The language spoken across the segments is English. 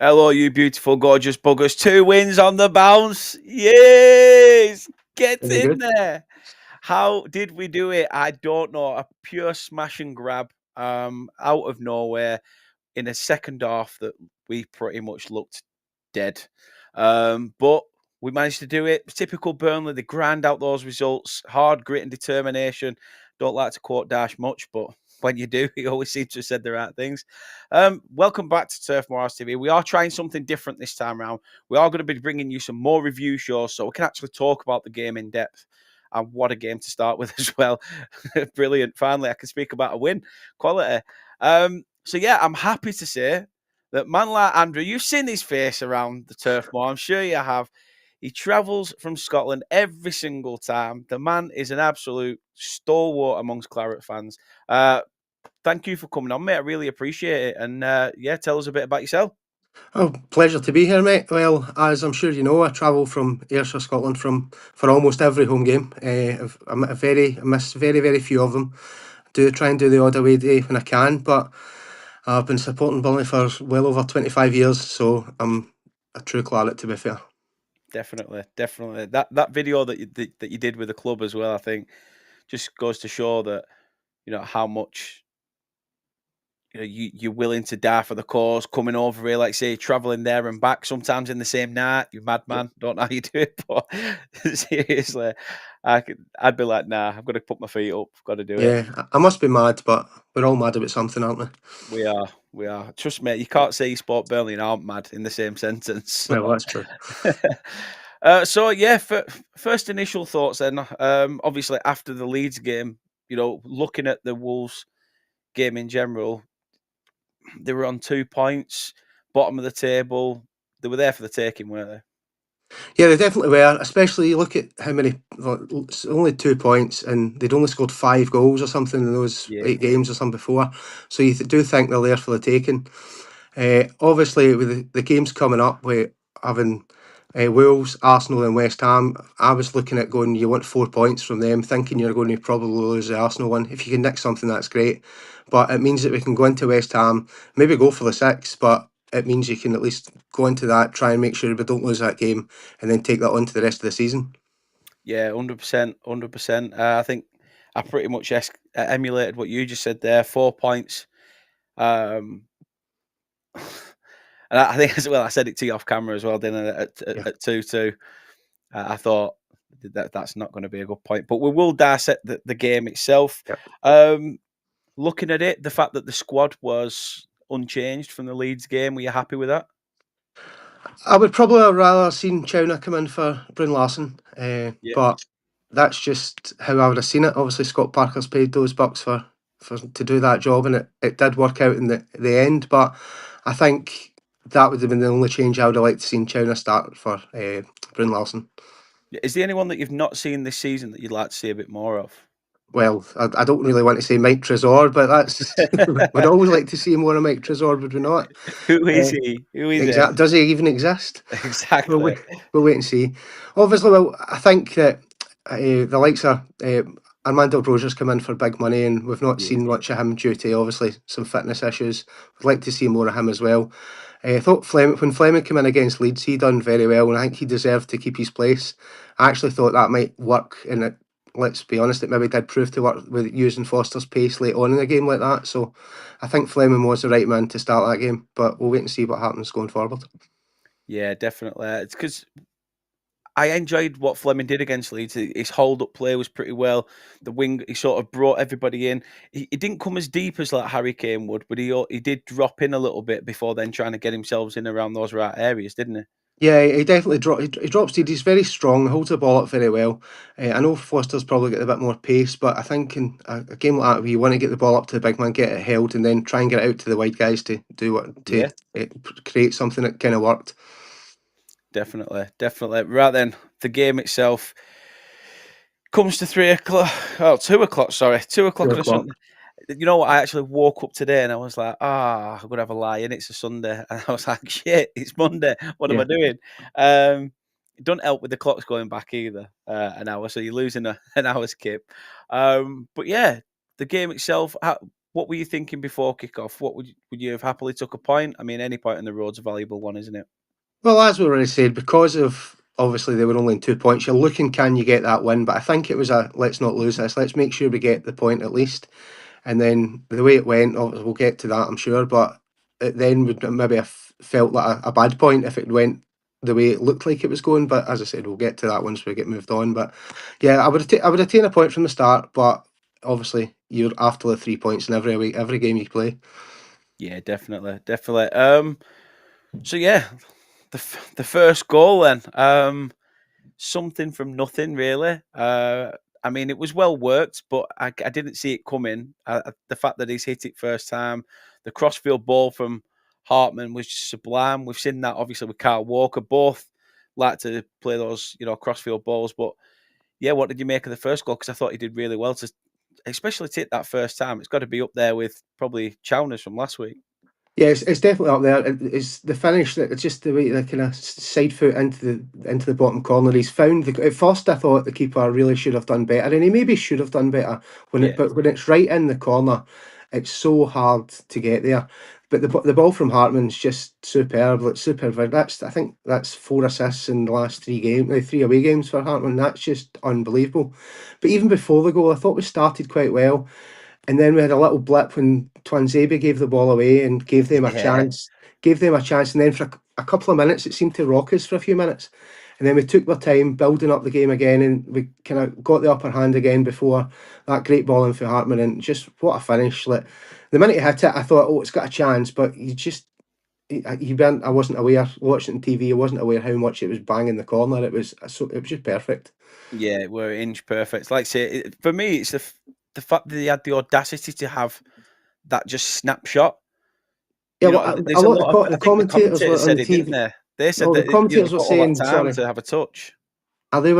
Hello, you beautiful, gorgeous buggers. 2 wins on the bounce. Yes! Get Very in good. there. How did we do it? I don't know. A pure smash and grab out of nowhere in a second half that we pretty much looked dead. But we managed to do it. Typical Burnley, they grind out those results. Hard grit and determination. Don't like to quote Dash much, but when you do, he always seems to have said the right things. Welcome back to Turf Morals TV. We are trying something different this time around. We are going to be bringing you some more review shows so we can actually talk about the game in depth. And what a game to start with as well. Brilliant. Finally, I can speak about a win. Quality. So yeah, I'm happy to say that man like Andrew, you've seen his face around the turf more. I'm sure you have. He travels from Scotland every single time. The man is an absolute stalwart amongst Claret fans. Thank you for coming on, mate. I really appreciate it. And yeah, tell us a bit about yourself. Oh, pleasure to be here, mate. Well, as I'm sure you know, I travel from Ayrshire, Scotland, for almost every home game. I miss very few of them. Do try and do the odd away day when I can, but I've been supporting Burnley for well over 25 years, so I'm a true Claret, to be fair. Definitely. That video that you did with the club as well, I think, just goes to show that how much you're willing to die for the cause, coming over here, like say, traveling there and back, sometimes in the same night. You madman, don't know how you do it, but seriously, I'd be like, nah, I've got to put my feet up, got to do it. Yeah, I must be mad, but we're all mad about something, aren't we? We are. Trust me, you can't say you sport Burnley and aren't mad in the same sentence. Well, that's true. So yeah, first initial thoughts then. Obviously after the Leeds game, looking at the Wolves game in general, they were on 2 points, bottom of the table. They were there for the taking, weren't they? Yeah, they definitely were. Especially you look at how many, it's only 2 points, and they'd only scored 5 goals or something in those Yeah. 8 games or something before. So you do think they're there for the taking. Obviously, with the games coming up, with having Wolves, Arsenal, and West Ham, I was looking at going, you want 4 points from them, thinking you're going to probably lose the Arsenal one. If you can nick something, that's great. But it means that we can go into West Ham, maybe go for the 6, but it means you can at least go into that, try and make sure we don't lose that game, and then take that on to the rest of the season. Yeah, 100%, 100%. I think I pretty much emulated what you just said there. 4 points. Um, and I think as well, I said it to you off camera as well, didn't I? Yeah. At 2-2. I thought that's not going to be a good point, but we will dissect the game itself. Yeah. Looking at it, the fact that the squad was unchanged from the Leeds game, were you happy with that? I would probably have rather seen Chowner come in for Bryn Larson, Yeah, but that's just how I would have seen it. Obviously, Scott Parker's paid those bucks for to do that job, and it did work out in the end. But I think that would have been the only change I would have liked to seen Chowner start for Bryn Larson. is there anyone that you've not seen this season that you'd like to see a bit more of? Well, I don't really want to say Mike Tresor, but that's we'd always like to see more of Mike Tresor, would we not? Who is Uh, he? Who is he? Does he even exist? We'll Exactly. wait, we'll wait and see. Obviously, well, I think that the likes of Armando Broja's come in for big money, and we've not Yeah. seen much of him due to obviously some fitness issues. We'd like to see more of him as well. I thought when Fleming came in against Leeds, he done very well, and I think he deserved to keep his place. I actually thought that might work, and let's be honest, it maybe did prove to work with using Foster's pace late on in a game like that. So I think Fleming was the right man to start that game, but we'll wait and see what happens going forward. Yeah, definitely. It's because I enjoyed what Fleming did against Leeds. His hold-up play was pretty well. The wing, he sort of brought everybody in. He didn't come as deep as like Harry Kane would, but he did drop in a little bit before then trying to get himself in around those right areas, didn't he? Yeah, he definitely he drops deep. He's very strong, holds the ball up very well. I know Foster's probably got a bit more pace, but I think in a game like that, where you want to get the ball up to the big man, get it held, and then try and get it out to the wide guys to do what to Yeah, create something that kind of worked. definitely, definitely. Right then, the game itself comes to 3 o'clock. Oh, 2 o'clock. Sorry, 2 o'clock Two on a Sunday. o'clock. You know what? I actually woke up today and I was like, I'm gonna have a lie in. It's a Sunday, and I was like, shit, it's Monday. What am I Yeah. doing? It doesn't help with the clocks going back either. An hour, so you're losing an hour's skip. But yeah, the game itself. What were you thinking before kick-off? Would you have happily took a point? I mean, any point in the road's a valuable one, isn't it? Well, as we already said, because of obviously they were only in 2 points, you're looking, can you get that win? But I think it was a let's not lose this. Let's make sure we get the point at least. And then the way it went, obviously we'll get to that, I'm sure. But it then would maybe have felt like a bad point if it went the way it looked like it was going. But as I said, we'll get to that once we get moved on. But yeah, I would have taken a point from the start. But obviously, you're after the 3 points in every week, every game you play. Yeah, definitely, definitely. So yeah, the first goal then. Something from nothing really. I mean, it was well worked, but I didn't see it coming. The fact that he's hit it first time, the crossfield ball from Hartman was just sublime. We've seen that obviously with Kyle Walker. Both like to play those, crossfield balls. But yeah, what did you make of the first goal? Because I thought he did really well to, especially to hit that first time. It's got to be up there with probably Chowner's from last week. Yeah, it's definitely up there. It's the finish that it's just the way the kind of side foot into the bottom corner. He's found at first I thought the keeper really should have done better, and he maybe should have done better Yeah, but when it's right in the corner, it's so hard to get there. But the ball from Hartman's just superb. Like superb. That's I think that's 4 assists in the last 3 games, 3 away games for Hartman. That's just unbelievable. But even before the goal, I thought we started quite well. And then we had a little blip when Twanzebe gave the ball away and gave them a yeah, chance. Gave them a chance, and then for a couple of minutes, it seemed to rock us for a few minutes. And then we took our time building up the game again, and we kind of got the upper hand again before that great ball in for Hartman. And just what a finish! Like the minute he hit it, I thought, oh, it's got a chance, but you weren't. I wasn't aware watching TV. I wasn't aware how much it was banging the corner. It was just perfect. yeah. We're inch perfect. Like I say, for me, it's the fact that he had the audacity to have that just snapshot. Yeah, well, a There's a lot of lot of. the I think the commentators commentators on said the it, didn't TV. they? They said No, the that he commentators were put all that saying, time sorry, to have a touch. they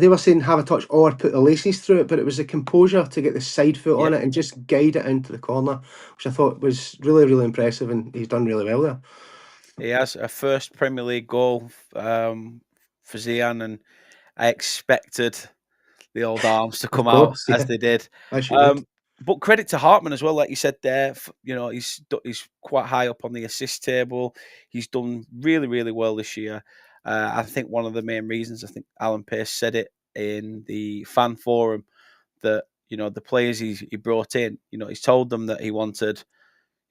were saying have a touch or put the laces through it, but it was the composure to get the side foot Yeah, on it and just guide it into the corner, which I thought was really, really impressive, and he's done really well there. he has a first Premier League goal for Zian, and I expected the old arms to Of come out course, as yeah, they did. as you would. Um, but credit to Hartman as well, like you said there. He's quite high up on the assist table. He's done really really well this year. I think one of the main reasons, I think Alan Pace said it in the fan forum, that the players he brought in, he's told them that he wanted,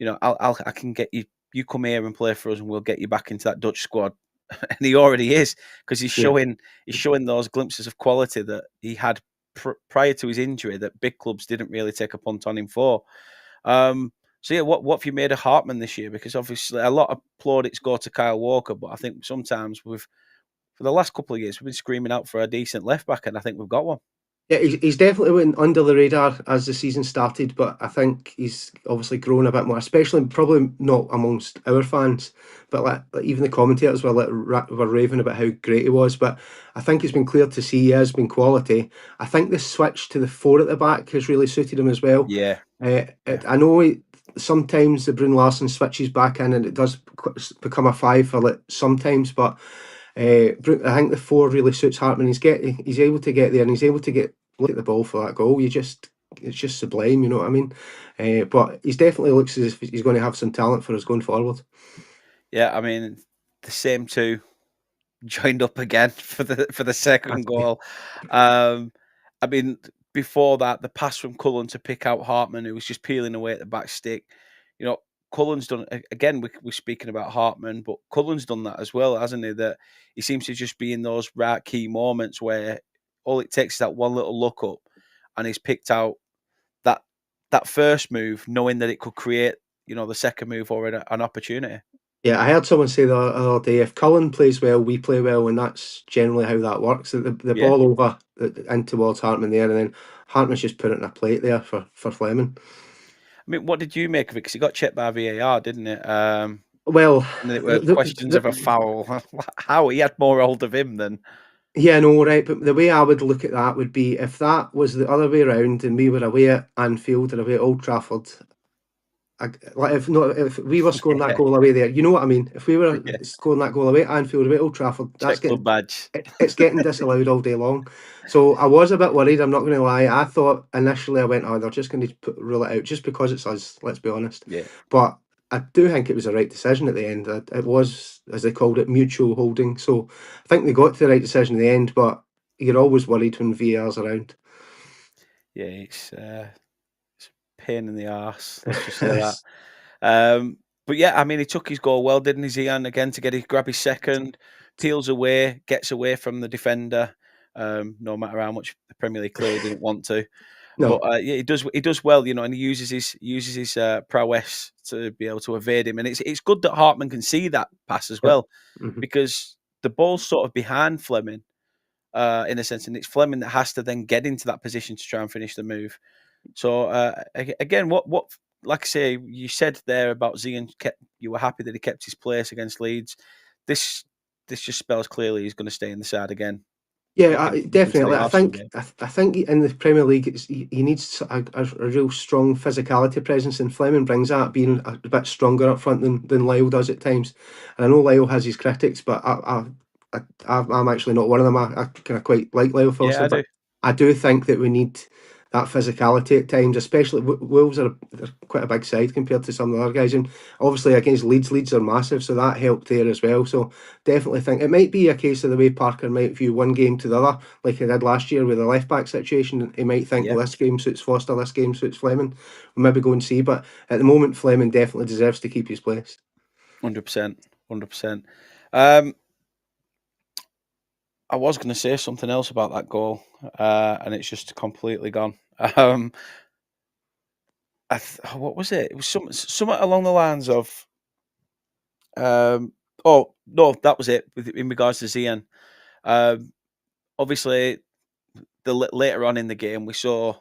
I can get you. You come here and play for us, and we'll get you back into that Dutch squad. And he already is, because Yeah. he's showing those glimpses of quality that he had prior to his injury that big clubs didn't really take a punt on him for. So yeah, what have you made of Hartman this year? Because obviously a lot of plaudits go to Kyle Walker, but I think sometimes for the last couple of years we've been screaming out for a decent left back, and I think we've got one. Yeah, he's definitely went under the radar as the season started, but I think he's obviously grown a bit more, especially probably not amongst our fans, but like even the commentators were were raving about how great he was. But I think it's been clear to see he has been quality. I think the switch to the four at the back has really suited him as well. Yeah, yeah, I know sometimes the Brun Larson switches back in and it does become a five for like sometimes, but I think the four really suits Hartman. He's able to get there and he's able to look at the ball for that goal. It's just sublime, you know what I mean? But he's definitely looks as if he's going to have some talent for us going forward. yeah. I mean, the same two joined up again for the second goal. Um, I mean, before that, the pass from Cullen to pick out Hartman, who was just peeling away at the back stick. You know, Cullen's done again. We're speaking about Hartman, but Cullen's done that as well, hasn't he? That he seems to just be in those right key moments where all it takes is that one little look up, and he's picked out that that first move, knowing that it could create, the second move or an opportunity. Yeah, I heard someone say the other day, if Cullen plays well, we play well, and that's generally how that works. The Yeah. ball over in towards Hartman there, and then Hartman's just put it in a plate there for Fleming. I mean, what did you make of it? Because it got checked by VAR, didn't it? Well, And there were the, questions of a foul. How he had more hold of him than. yeah, no, right. But the way I would look at that would be if that was the other way around and we were away at Anfield or away at Old Trafford, like if we were scoring that goal away there, you know what I mean? If we were Yeah, scoring that goal away at Anfield, away at Old Trafford, that's check club getting badge. it's getting disallowed all day long. So I was a bit worried. I'm not going to lie. I thought initially I went, oh, they're just going to rule it out just because it's us. Let's be honest. Yeah, But I do think it was the right decision at the end. It was, as they called it, mutual holding. So I think they got to the right decision in the end. But you're always worried when VAR's around. yeah, it's a pain in the arse. Let's just say that. But yeah, I mean, he took his goal well, didn't he, Ian? Again, to grab his second, peels away, gets away from the defender. No matter how much the Premier League clearly didn't want to, but No. yeah, he does well, you know, and he uses his prowess to be able to evade him, and it's good that Hartman can see that pass as Yep. well, Hmm. because the ball's sort of behind Fleming, in a sense, and it's Fleming that has to then get into that position to try and finish the move. So again, what like I say, you said there about Zian kept. You were happy that he kept his place against Leeds. This this just spells clearly he's going to stay in the side again Yeah, against the definitely. Arsenal game. I think in the Premier League, he needs a real strong physicality presence, and Fleming brings that, being a bit stronger up front than Lyle does at times. And I know Lyle has his critics, but I'm actually not one of them. I kind of quite like Lyle Yeah, Foster, I do. but I do think that we need that physicality at times, especially Wolves they're quite a big side compared to some of the other guys, and obviously against Leeds are massive, so that helped there as well. So definitely think it might be a case of the way Parker might view one game to the other, like he did last year with the left back situation. He might think, Yeah, well, this game suits Foster, this game suits Fleming. We'll maybe go and see, but at the moment, Fleming definitely deserves to keep his place. 100%, 100%. Um, I was going to say something else about that goal, and it's just completely gone. Um, what was it? It was something along the lines of. Oh no, that was it. In regards to Zian, um, obviously, later on in the game, we saw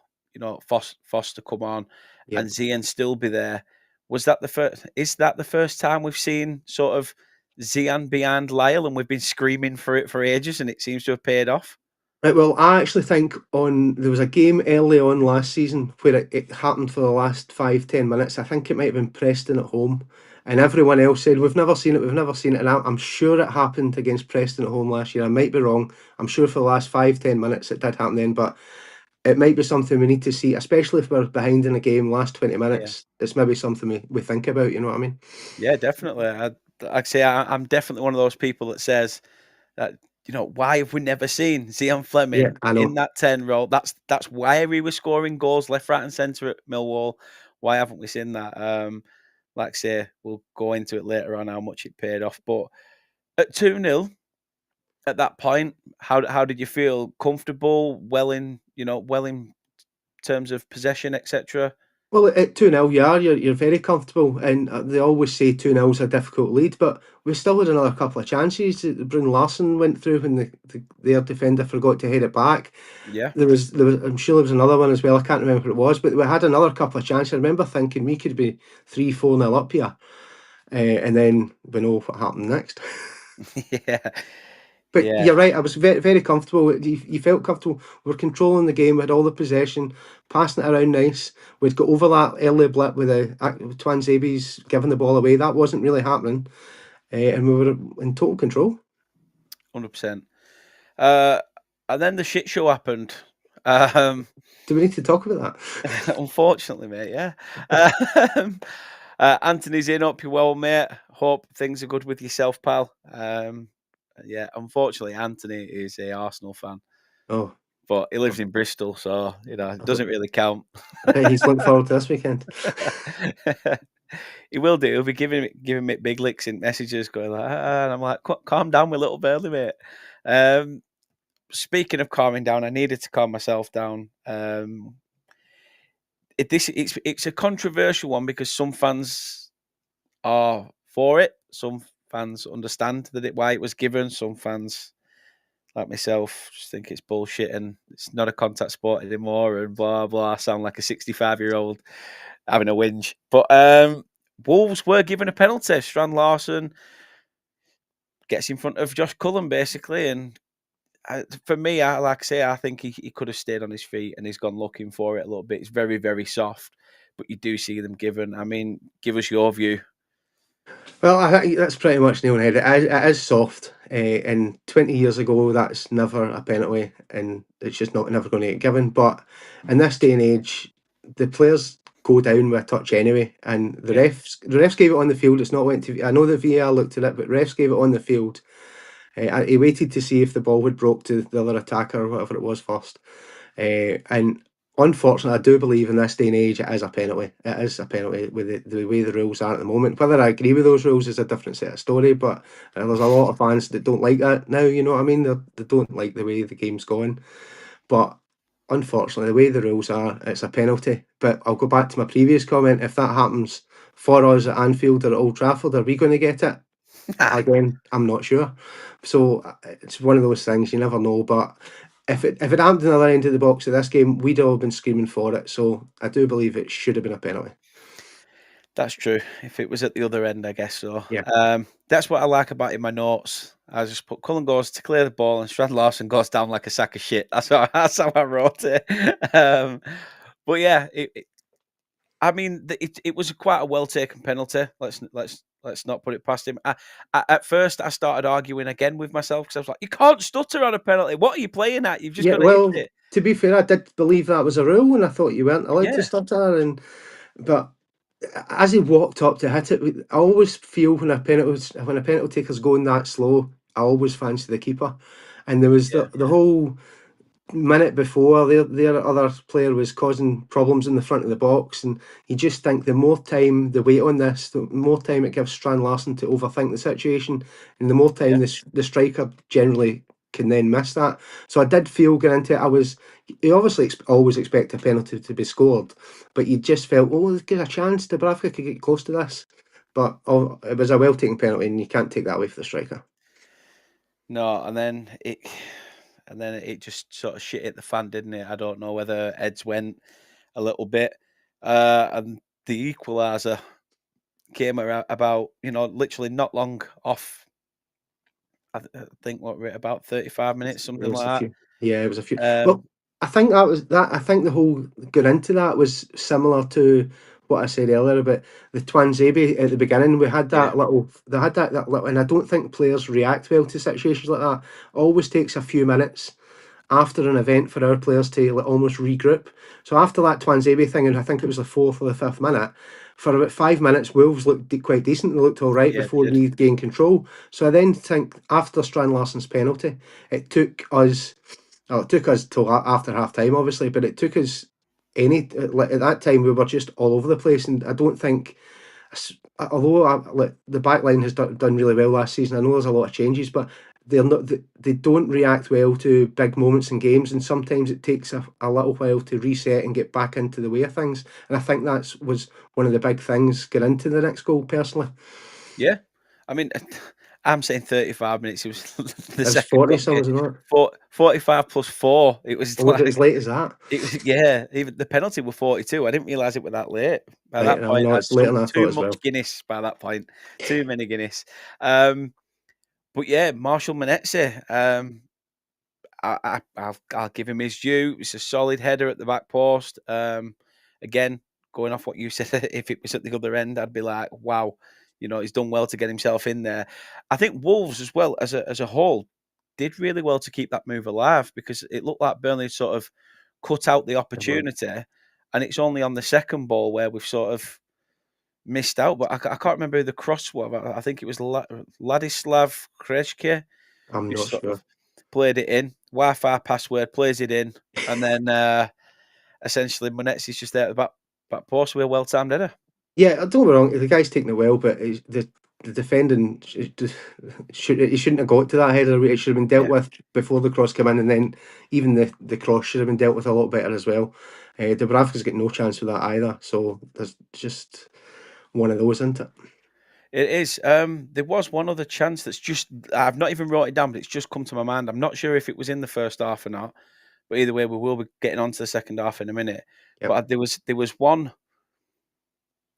Foster come on, and Yep. Zian still be there. Was that the first? Is that the first time we've seen sort of Zian behind Lyle, and we've been screaming for it for ages, and it seems to have paid off? Right, well, I actually think there was a game early on last season where it happened for the last 5-10 minutes. I think it might have been Preston at home, and everyone else said we've never seen it, we've never seen it, and I'm sure it happened against Preston at home last year. I might be wrong. I'm sure for the last 5-10 minutes it did happen then, but it might be something we need to see, especially if we're behind in a game last 20 Yeah. minutes. It's maybe something we think about. You know what I mean? Yeah, definitely. Like I say, I'm definitely one of those people that says that, why have we never seen Zian Yeah, Fleming I in know. that 10 role? That's why we were scoring goals left, right, and centre at Millwall. Why haven't we seen that? Like I say, we'll go into it later on how much it paid off. But at 2-0 at that point, how did you feel? Comfortable, well in terms of possession, etc. Well, at 2-0, you're very comfortable, and they always say 2-0 is a difficult lead, but we still had another couple of chances. Brun Larson went through when their defender forgot to head it back. Yeah, There was, I'm sure there was another one as well. I can't remember what it was, but we had another couple of chances. I remember thinking we could be 3-4-0 up here, and then we know what happened next. yeah, But yeah. you're right. I was very, very comfortable. You felt comfortable. We were controlling the game. We had all the possession, passing it around nice. We'd got over that early blip with the Twan Zabi's giving the ball away. That wasn't really happening, and we were in total control. 100%. Uh, and then the shit show happened. Um, Do we need to talk about unfortunately, mate. Yeah. Um, Anthony's in. Up you well, mate. Hope things are good with yourself, pal. Yeah. Unfortunately, Anthony is a Arsenal fan, that? Oh, but he lives oh, in Bristol, so it oh, doesn't really count. I bet he's looking forward to this weekend. He will do. He'll be giving me big licks in messages, going like, and I'm like, calm down, with little Burley, mate. Um, Speaking of calming down, I needed to calm myself down. It's a controversial one because some fans are for it, some fans understand why it was given, some fans like myself just think it's bullshit and it's not a contact sport anymore and blah blah. I sound like a 65-year-old having a whinge. But Wolves were given a penalty. Strand Larson gets in front of Josh Cullen basically, and for me, like I say, I think he could have stayed on his feet and he's gone looking for it a little bit. It's very, very soft. but you do see them given. I mean, give us your view. Well, I think that's pretty much nail on the head. It is soft, and 20 years ago, that's never a penalty, and it's just not never going to get given. But in this day and age, the players go down with a touch anyway, and Yeah, the refs gave it on the field. It's not went to. I know the VAR looked at it, but refs gave it on the field. He waited to see if the ball had broke to the other attacker or whatever it was first. And unfortunately, I do believe in this day and age it is a penalty. It is a penalty with the way the rules are at the moment. Whether I agree with those rules is a different set of story, but there's a lot of fans that don't like that now, you know what I mean? They don't like the way the game's going. But unfortunately, the way the rules are, it's a penalty. But I'll go back to my previous comment. If that happens for us at Anfield or at Old Trafford, are we going to get it? Again, I'm not sure. So it's one of those things you never know. But if it happened in the other end of the box of this game, we'd all been screaming for it. So I do believe it should have been a penalty. that's true. If it was at the other end, I guess so. Yeah. That's what I like about in my notes. I just put Cullen goes to clear the ball and Strand Larson goes down like a sack of shit. That's how I wrote it. But yeah, I mean, it was quite a well taken penalty. Let's not put it past him. At first, I started arguing again with myself because I was like, "You can't stutter on a penalty. What are you playing at? You've just Yeah, got to hit well, it." to be fair, I did believe that was a rule, and I thought you weren't allowed to Yeah, stutter. But as he walked up to hit it, I always feel when a penalty taker's going that slow, I always fancy the keeper. And there was yeah, the whole minute before their other player was causing problems in the front of the box, and you just think the more time they wait on this, the more time it gives Strand Larson to overthink the situation, and the more time yeah. the striker generally can then miss that. So I did feel going into it, you obviously always expect a penalty to be scored, but you just felt, oh, there's a chance the Bravka could get close to this. But it was a well taken penalty, and you can't take that away from the striker. No, and then it just sort of shit hit the fan, didn't it? I don't know whether Eds went a little bit, and the equaliser came about literally not long off. I think what we're at about 35 minutes, There something was a like few. Yeah, it was a few. that. Well, I think that was that. I think the whole going into that was similar to what I said earlier about the Twanzebe at the beginning. We had Yeah, that little. They had that little, and I don't think players react well to situations like that. Always takes a few minutes after an event for our players to like, almost regroup. So after that Twanzebe thing, and I think it was the fourth or the fifth minute, for about 5 minutes, Wolves looked quite decent. They looked all right yeah, before they did. we gained control. So I then think after Strand Larsen's penalty, it took us. Well, it took us till after half time, obviously, but it took us like at that time we were just all over the place, and I don't think although like the back line has done really well last season, I know there's a lot of changes, but they're not they don't react well to big moments in games, and sometimes it takes a little while to reset and get back into the way of things. And I think that was one of the big things get into the next goal personally. Yeah, I mean, I'm saying 35 minutes. It was the It was second 40 goal. some, was it not? 45 plus 4. It was Or was it as like late as that? it was. Yeah, even the penalty were 42. I didn't realize it was that late. By Right, that no, point, no, I'd it's later sunk than I thought too as well. much Guinness. By that point, too many Guinness. Um, but yeah, Marshall Manetzi. I'll give him his due. It's a solid header at the back post. Again, going off what you said, if it was at the other end, I'd be like, wow, he's done well to get himself in there. I think Wolves as well as a whole did really well to keep that move alive because it looked like Burnley sort of cut out the Mhm. opportunity, and it's only on the second ball where we've sort of missed out. But I can't remember who the cross was. I think it was Ladislav Krejci I'm who not sort of sure. played it in. Wi-Fi password, plays it in, and then essentially Monetzi's just there at the back post with a well-timed header. Yeah, don't get me wrong. The guy's taking it well, but the defending he shouldn't have got to that header. It should have been dealt Yeah, with before the cross came in, and then even the cross should have been dealt with a lot better as well. Dubravka's got no chance with that either. So there's just one of those, isn't it? it is. There was one other chance that's just I've not even wrote it down, but it's just come to my mind. I'm not sure if it was in the first half or not, but either way, we will be getting on to the second half in a minute. Yep. But there was one.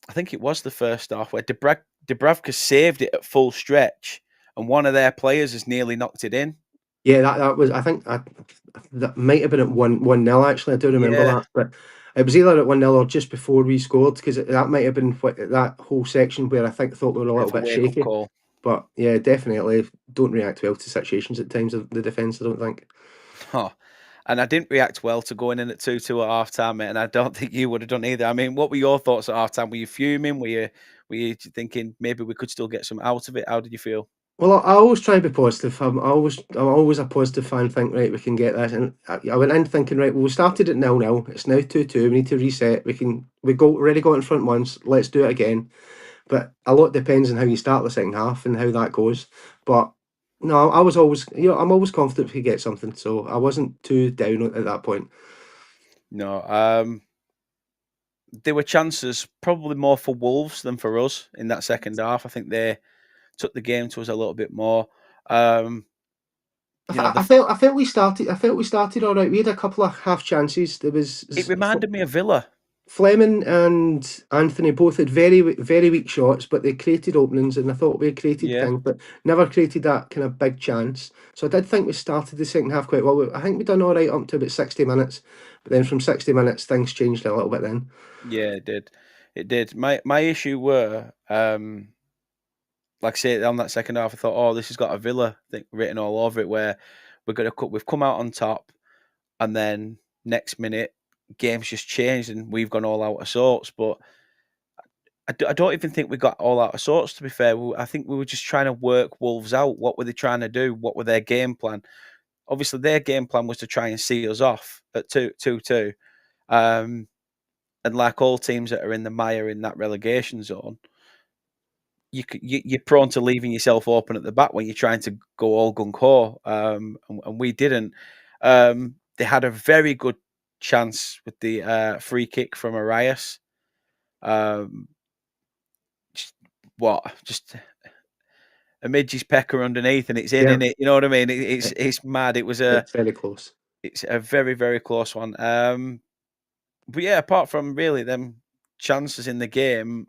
I think it was the first half where Dubravka saved it at full stretch, and one of their players has nearly knocked it in. Yeah, that was. I think that might have been at one nil. Actually, I do remember Yeah, that. But It was either at 1-0 or just before we scored, because that might have been that whole section where I thought we were a Bit little of a bit wake up shaky. call. But yeah, definitely don't react well to situations at times of the defence, I don't think. Oh, and I didn't react well to going in at 2-2 at half time, mate, and I don't think you would have done either. I mean, what were your thoughts at half time? Were you fuming? Were you thinking maybe we could still get some out of it? How did you feel? Well, I always try and be positive. I'm always a positive fan. Think right, we can get this, and I went in thinking right. Well, we started at 0-0. It's now 2-2. We need to reset. We already got in front once. Let's do it again. But a lot depends on how you start the second half and how that goes. But no, I was always, I'm always confident we get something. So I wasn't too down at that point. No, there were chances, probably more for Wolves than for us in that second half. I think they took the game to us a little bit more. Um, I, you know, th- I felt I felt we started. I felt we started all right. We had a couple of half chances. There was it reminded me of Villa. Fleming and Anthony both had very weak shots, but they created openings, and I thought we had created Yeah, things, but never created that kind of big chance. So I did think we started the second half quite well. I think we done all right up to about 60 minutes, but then from 60 minutes things changed a little bit. Then yeah, it did. It did. My issue were, like I say, on that second half, I thought, oh, this has got a Villa thing written all over it, where we've come out on top, and then next minute, game's just changed, and we've gone all out of sorts. But I don't even think we got all out of sorts. To be fair, I think we were just trying to work Wolves out. What were they trying to do? What were their game plan? Obviously, their game plan was to try and see us off at 2-2. And like all teams that are in the mire in that relegation zone, you're prone to leaving yourself open at the back when you're trying to go all gung ho. And we didn't. They had a very good chance with the free kick from Arias. Um, just, just a midge's pecker underneath, and it's yeah, in it. You know what I mean? it, It's mad. it's very close. It's a very very close one. But yeah, apart from really them chances in the game,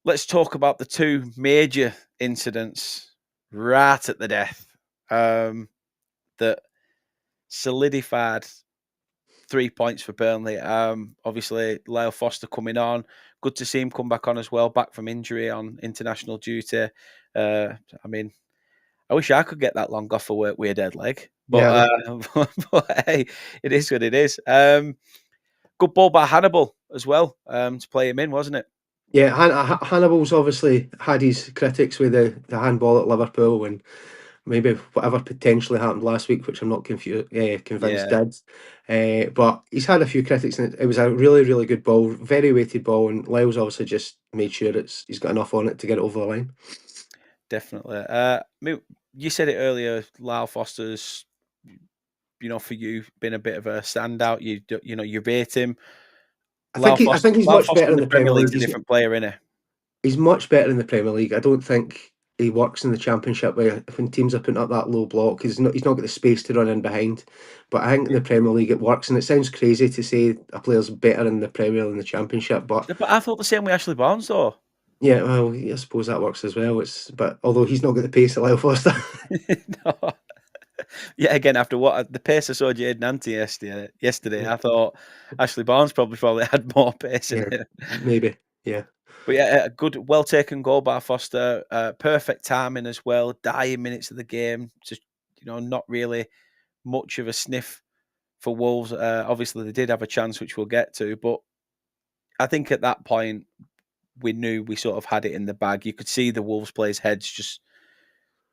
let's talk about the two major incidents right at the death that solidified 3 points for Burnley. Obviously, Lyle Foster coming on. Good to see him come back on as well, back from injury on international duty. I mean, I wish I could get that long off for work with a dead leg, but, Yeah, but hey, it is what it is. Good ball by Hannibal as well to play him in, wasn't it? yeah. Hannibal's obviously had his critics with the handball at Liverpool, and maybe whatever potentially happened last week, which I'm not convinced Yeah, did. But he's had a few critics, and it was a really good ball, very weighted ball, and Lyle's obviously just made sure he's got enough on it to get it over the line. definitely. I mean, you said it earlier, Lyle Foster's, for you, been a bit of a standout. You rate him. I think he's Lyle much Foster better in in the the Premier Premier League's League. a different player, isn't he? He's much better in the Premier League. I don't think he works in the Championship when teams are putting up that low block, because he's not got the space to run in behind. But I think in the Premier League it works, and it sounds crazy to say a player's better in the Premier than the Championship, but But I thought the same with Ashley Barnes, though. yeah, well, I suppose that works as well. But although he's not got the pace of Lyle Foster. No. Yeah, again, after what the pace I saw Jade Nanty yesterday, I thought Ashley Barnes probably had more pace in Yeah, it. maybe. Yeah. But yeah, a good, well taken goal by Foster. Perfect timing as well. Dying minutes of the game. Just not really much of a sniff for Wolves. Obviously, they did have a chance, which we'll get to. But I think at that point, we knew we sort of had it in the bag. You could see the Wolves players' heads just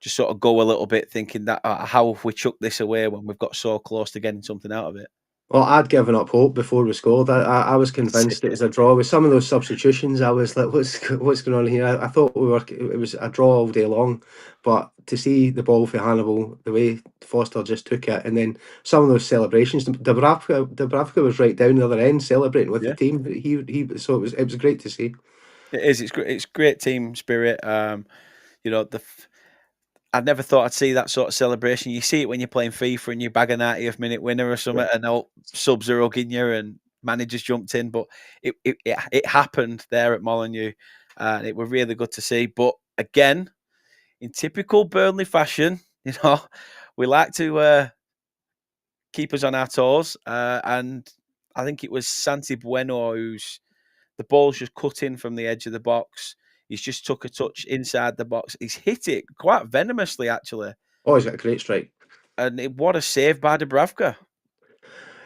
sort of go a little bit, thinking that how have we chucked this away when we've got so close to getting something out of it. Well, I'd given up hope before we scored. I was convinced it was a draw. With some of those substitutions, I was like, what's going on here? I thought it was a draw all day long, but to see the ball for Hannibal, the way Foster just took it, and then some of those celebrations, Dubravka was right down the other end celebrating with the Yeah, team. So it was great to see. it is. It's great. It's great team spirit. You know, I never thought I'd see that sort of celebration. You see it when you're playing FIFA and you bag a 90th minute winner or Yeah. something, and all subs are hugging you and managers jumped in. But it happened there at Molineux, and it was really good to see. But again, in typical Burnley fashion, we like to keep us on our toes, and I think it was Santi Bueno who's the ball's just cut in from the edge of the box. He's just took a touch inside the box. He's hit it quite venomously, actually. Oh, he's got a great strike. And what a save by Dubravka.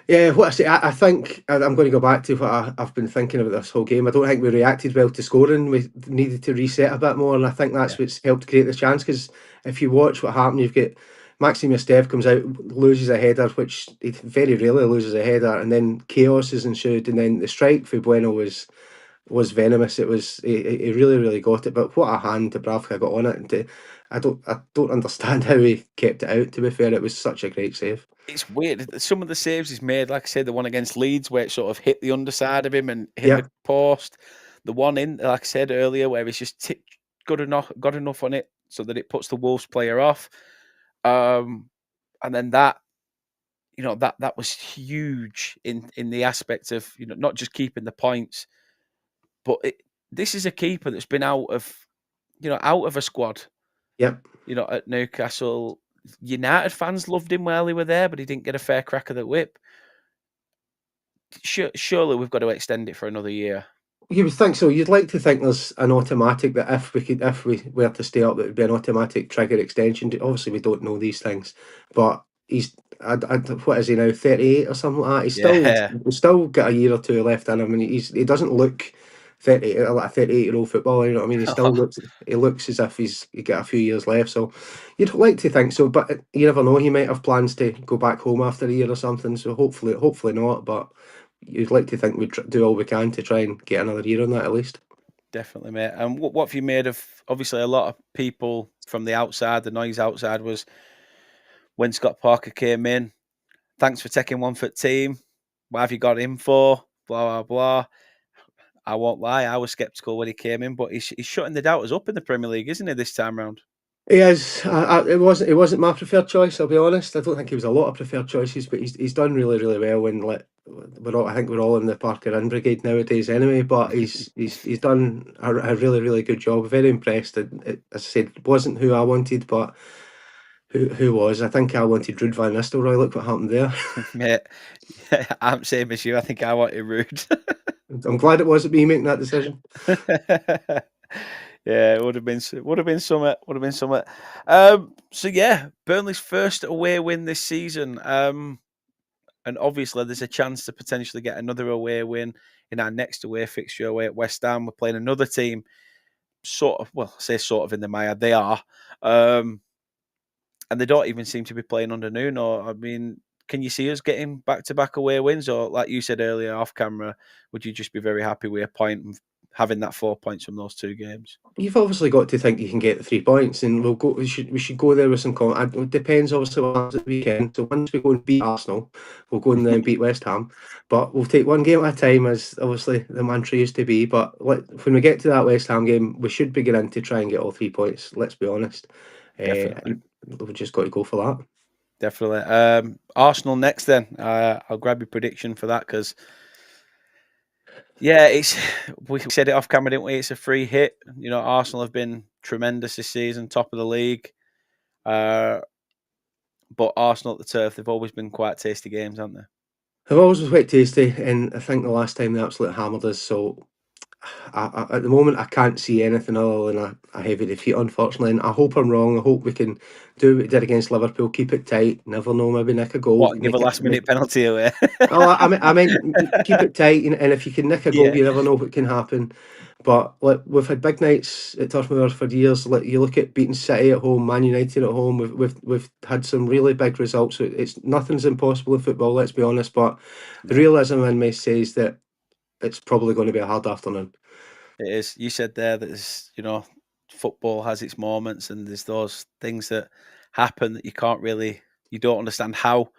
Yeah, what I say, I think I'm going to go back to what I've been thinking about this whole game. I don't think we reacted well to scoring. We needed to reset a bit more, and I think that's Yeah. what's helped create the chance. Because if you watch what happened, you've got Maxime Esteve comes out, loses a header, which he very rarely loses a header, and then chaos is ensued, and then the strike for Bueno was venomous. It was he really really got it. But what a hand Dubravka got on it, and I don't understand how he kept it out. To be fair, it was such a great save. It's weird. Some of the saves he's made, like I said, the one against Leeds where it sort of hit the underside of him and hit Yeah. the post. The one in, like I said earlier, where he's just got enough on it so that it puts the Wolves player off. And then that was huge in the aspect of not just keeping the points, but this is a keeper that's been out of a squad. Yep. At Newcastle, United fans loved him while he were there, but he didn't get a fair crack of the whip. Surely we've got to extend it for another year. You would think so. You'd like to think there's an automatic that if we were to stay up, that would be an automatic trigger extension. Obviously, we don't know these things, but what is he now? 38 or something like that. Yeah. He's still got a year or two left in him, and he doesn't look 30 like a 38-year-old footballer. You know what I mean? He looks as if he got a few years left. So you'd like to think so, but you never know. He might have plans to go back home after a year or something. So hopefully not. But you'd like to think we'd do all we can to try and get another year on that at least. Definitely, mate. And what have you made of? Obviously, a lot of people from the outside, the noise outside was when Scott Parker came in. Thanks for taking one for the team. What have you got him for? Blah blah blah. I won't lie, I was sceptical when he came in, but he's shutting the doubters up in the Premier League, isn't he? This time round. He is. It wasn't my preferred choice. I'll be honest. I don't think he was a lot of preferred choices, but he's done really really well. When I think we're all in the Parker in brigade nowadays anyway. But he's done a really really good job. Very impressed. As I said, it wasn't who I wanted, but who was? I think I wanted Ruud van Nistelrooy. Look what happened there. Mate, I'm same as you. I think I wanted Rude. I'm glad it wasn't me making that decision. Yeah, it would have been something. Would have been something. So yeah, Burnley's first away win this season. And obviously there's a chance to potentially get another away win in our next away fixture away at West Ham. We're playing another team, sort of. Well, I say sort of in the mire. They are, and they don't even seem to be playing under Nuno. I mean, can you see us getting back-to-back away wins, or like you said earlier off camera, would you just be very happy with a point and having that 4 points from those two games? You've obviously got to think you can get the 3 points, and we'll go. We should go there with some. It depends, obviously, what happens at the weekend. So once we go and beat Arsenal, we'll go and then beat West Ham. But we'll take one game at a time, as obviously the mantra used to be. But when we get to that West Ham game, we should begin in to try and get all 3 points. Let's be honest, Definitely, and we've just got to go for that. definitely. Arsenal next, then. I'll grab your prediction for that because yeah, we said it off camera, didn't we? It's a free hit. Arsenal have been tremendous this season, top of the league. But Arsenal at the turf, they've always been quite tasty games, haven't they? I've always been quite tasty, and I think the last time they absolutely hammered us. So at the moment, I can't see anything other than a heavy defeat, unfortunately. And I hope I'm wrong. I hope we can do what we did against Liverpool, keep it tight. Never know, maybe nick a goal, What, give a last minute penalty away? Oh, I meant keep it tight, and if you can nick a goal, Yeah, you never know what can happen. But like, we've had big nights at Turf Moor for years. Like, you look at beating City at home, Man United at home. We've had some really big results. So it's nothing's impossible in football. Let's be honest. But the no, realism in me says that it's probably going to be a hard afternoon. it is. You said there that football has its moments, and there's those things that happen that you don't understand how.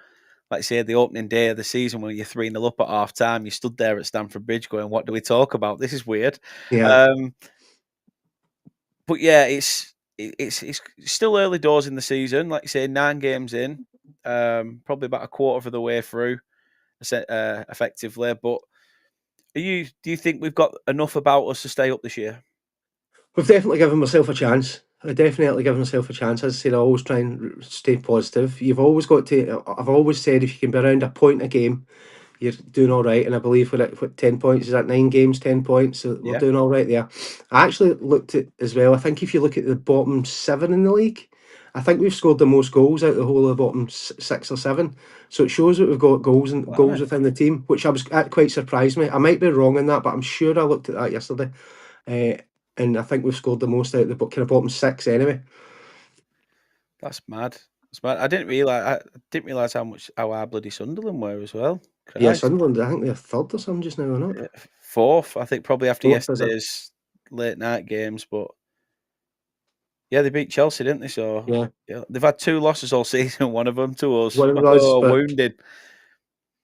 Like I say, the opening day of the season when you're 3-0 up at half time, you stood there at Stamford Bridge going, "What do we talk about? This is weird." Yeah. Um, but yeah, it's still early doors in the season. Like you say, 9 games in, probably about a quarter of the way through, effectively. But do you think we've got enough about us to stay up this year? We've definitely given myself a chance. I definitely given myself a chance. As I said, I always try and stay positive. You've always got to. I've always said if you can be around a point a game, you're doing all right. And I believe we're at, what, 10 points? Is that 9 games, 10 points? So we're Yeah. doing all right there. I actually looked at as well. I think if you look at the bottom 7 in the league, I think we've scored the most goals out of the whole of the bottom 6 or 7. So it shows that we've got goals Blimey. within the team, which that quite surprised me. I might be wrong in that, but I'm sure I looked at that yesterday. And I think we've scored the most out of the kind of bottom 6 anyway. That's mad. That's mad. I didn't realize how our bloody Sunderland were as well. Yeah, Christ. Sunderland, I think they're third or something just now, or not? Fourth, I think, probably after Fourth, is it? yesterday's late night games. But yeah, they beat Chelsea, didn't they? So Yeah. yeah, they've had 2 losses all season. One of them to us. One of us, Oh, but wounded.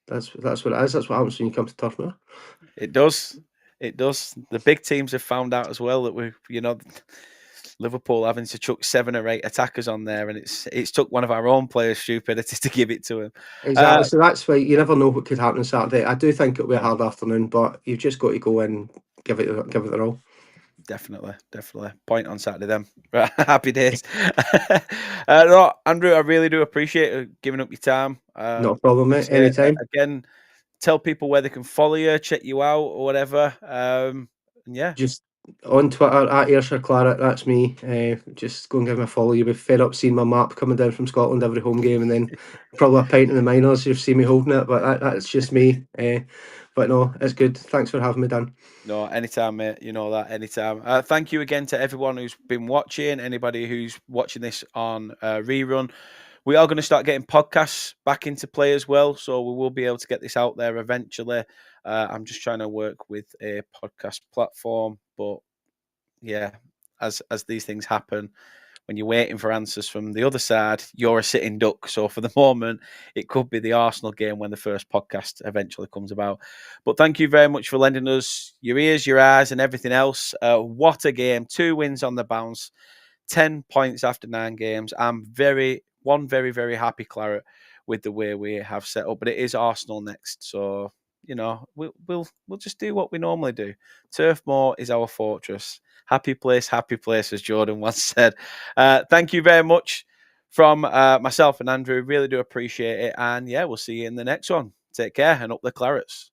that's what it is. That's what happens when you come to Turf. It does. It does. The big teams have found out as well that Liverpool having to chuck 7 or 8 attackers on there, and it's took one of our own players' stupidity to give it to him. Exactly. So that's why you never know what could happen on Saturday. I do think it'll be a No, hard afternoon, but you've just got to go and give it their all. definitely. Point on Saturday then. Right, happy days. No, Andrew, I really do appreciate giving up your time. Not a problem, Like I mate. say, Anytime. again, tell people where they can follow you, check you out, or whatever. And yeah, Just on Twitter at Ayrshire Claret. That's me. Just go and give me a follow. You'll be fed up seeing my map coming down from Scotland every home game, and then probably a pint in the minors. You've seen me holding it, but that's just me. But no, it's good. Thanks for having me, Dan. no, anytime, mate. You know that, anytime. Thank you again to everyone who's been watching, anybody who's watching this on rerun. We are going to start getting podcasts back into play as well, so we will be able to get this out there eventually. I'm just trying to work with a podcast platform, but yeah, as these things happen, when you're waiting for answers from the other side, you're a sitting duck. So for the moment, it could be the Arsenal game when the first podcast eventually comes about. But thank you very much for lending us your ears, your eyes, and everything else. What a game! 2 wins on the bounce, 10 points after 9 games. I'm very, very happy, Claret, with the way we have set up. But it is Arsenal next, so we'll just do what we normally do. Turf Moor is our fortress. Happy place, as Jordan once said. Thank you very much from myself and Andrew. Really do appreciate it. And yeah, we'll see you in the next one. Take care and up the Clarets.